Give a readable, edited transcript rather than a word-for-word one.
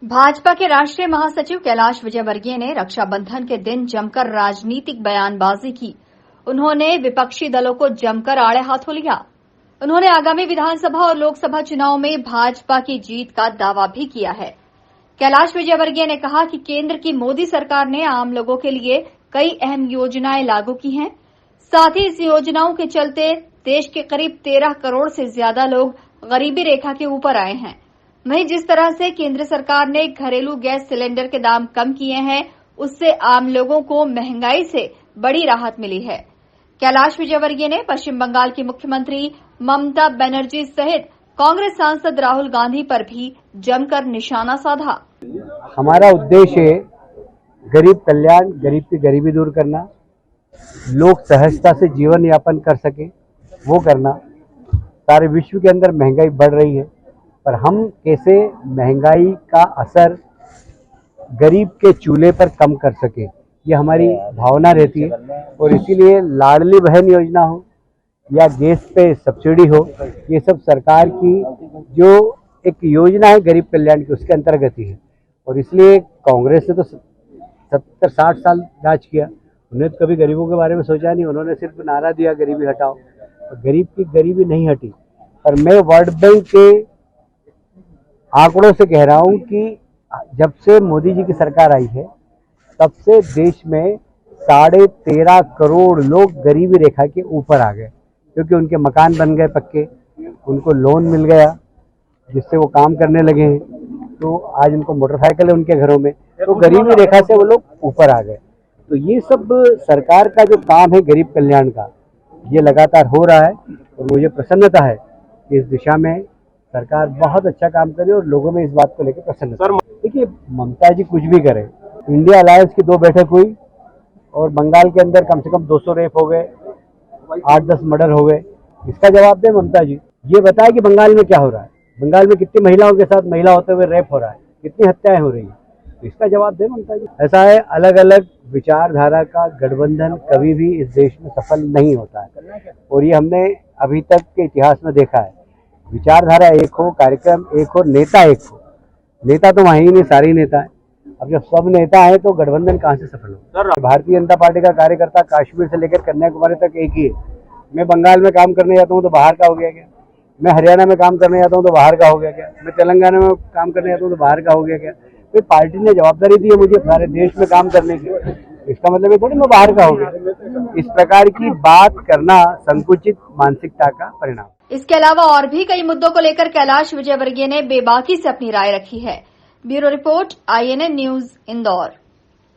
भाजपा के राष्ट्रीय महासचिव कैलाश विजयवर्गीय ने रक्षाबंधन के दिन जमकर राजनीतिक बयानबाजी की। उन्होंने विपक्षी दलों को जमकर आड़े हाथों लिया। उन्होंने आगामी विधानसभा और लोकसभा चुनाव में भाजपा की जीत का दावा भी किया है। कैलाश विजयवर्गीय ने कहा कि केंद्र की मोदी सरकार ने आम लोगों के लिए कई अहम योजनाएं लागू की हैं। साथ ही इस योजनाओं के चलते देश के करीब 13 करोड़ से ज्यादा लोग गरीबी रेखा के ऊपर आए हैं। वहीं जिस तरह से केंद्र सरकार ने घरेलू गैस सिलेंडर के दाम कम किए हैं, उससे आम लोगों को महंगाई से बड़ी राहत मिली है। कैलाश विजयवर्गीय ने पश्चिम बंगाल की मुख्यमंत्री ममता बनर्जी सहित कांग्रेस सांसद राहुल गांधी पर भी जमकर निशाना साधा। हमारा उद्देश्य है गरीब कल्याण, गरीब की गरीबी दूर करना, लोग सहजता से जीवन यापन कर सके वो करना। सारे विश्व के अंदर महंगाई बढ़ रही है, पर हम कैसे महंगाई का असर गरीब के चूल्हे पर कम कर सके, ये हमारी भावना रहती है। और इसीलिए लाडली बहन योजना हो या गैस पे सब्सिडी हो, ये सब सरकार की जो एक योजना है गरीब कल्याण की, उसके अंतर्गत ही है। और इसलिए कांग्रेस ने तो 70-60 साल राज किया, उन्होंने तो कभी गरीबों के बारे में सोचा नहीं। उन्होंने सिर्फ नारा दिया गरीबी हटाओ, और गरीब की गरीबी नहीं हटी। और मैं वर्ल्ड बैंक के आंकड़ों से कह रहा हूं कि जब से मोदी जी की सरकार आई है, तब से देश में 13.5 करोड़ लोग गरीबी रेखा के ऊपर आ गए, क्योंकि उनके मकान बन गए पक्के, उनको लोन मिल गया जिससे वो काम करने लगे हैं। तो आज उनको मोटरसाइकिल है उनके घरों में, तो गरीबी रेखा से वो लोग ऊपर आ गए। तो ये सब सरकार का जो काम है गरीब कल्याण का, ये लगातार हो रहा है। और मुझे प्रसन्नता है कि इस दिशा में सरकार बहुत अच्छा काम करे और लोगों में इस बात को लेकर प्रसन्नता है। देखिए, ममता जी कुछ भी करें, इंडिया अलायंस की 2 बैठक हुई और बंगाल के अंदर कम से कम 200 रेप हो गए, 8-10 मर्डर हो गए। इसका जवाब दे ममता जी। ये बताए कि बंगाल में क्या हो रहा है, बंगाल में कितनी महिलाओं के साथ महिला होते हुए रेप हो रहा है, कितनी हत्याएं हो रही है, तो इसका जवाब दे ममता जी। ऐसा है, अलग अलग विचारधारा का गठबंधन कभी भी इस देश में सफल नहीं होता है, और ये हमने अभी तक के इतिहास में देखा है। विचारधारा एक हो, कार्यक्रम एक हो, नेता एक हो। नेता तो वहीं नहीं, सारे नेता है। अब जब सब नेता है तो गठबंधन कहाँ से सफल हो। भारतीय जनता पार्टी का कार्यकर्ता कश्मीर से लेकर कन्याकुमारी तक एक ही है। मैं बंगाल में काम करने जाता हूँ तो बाहर का हो गया क्या, मैं हरियाणा में काम करने जाता हूँ तो बाहर का हो गया क्या, मैं तेलंगाना में काम करने जाता हूँ तो बाहर का हो गया क्या। तो पार्टी ने जवाबदारी दी है मुझे सारे देश में काम करने की, इसका मतलब ये थोड़ी मैं बाहर का हो गया। इस प्रकार की बात करना संकुचित मानसिकता का परिणाम। इसके अलावा और भी कई मुद्दों को लेकर कैलाश विजयवर्गीय ने बेबाकी से अपनी राय रखी है। Bureau report, INN news, Indore.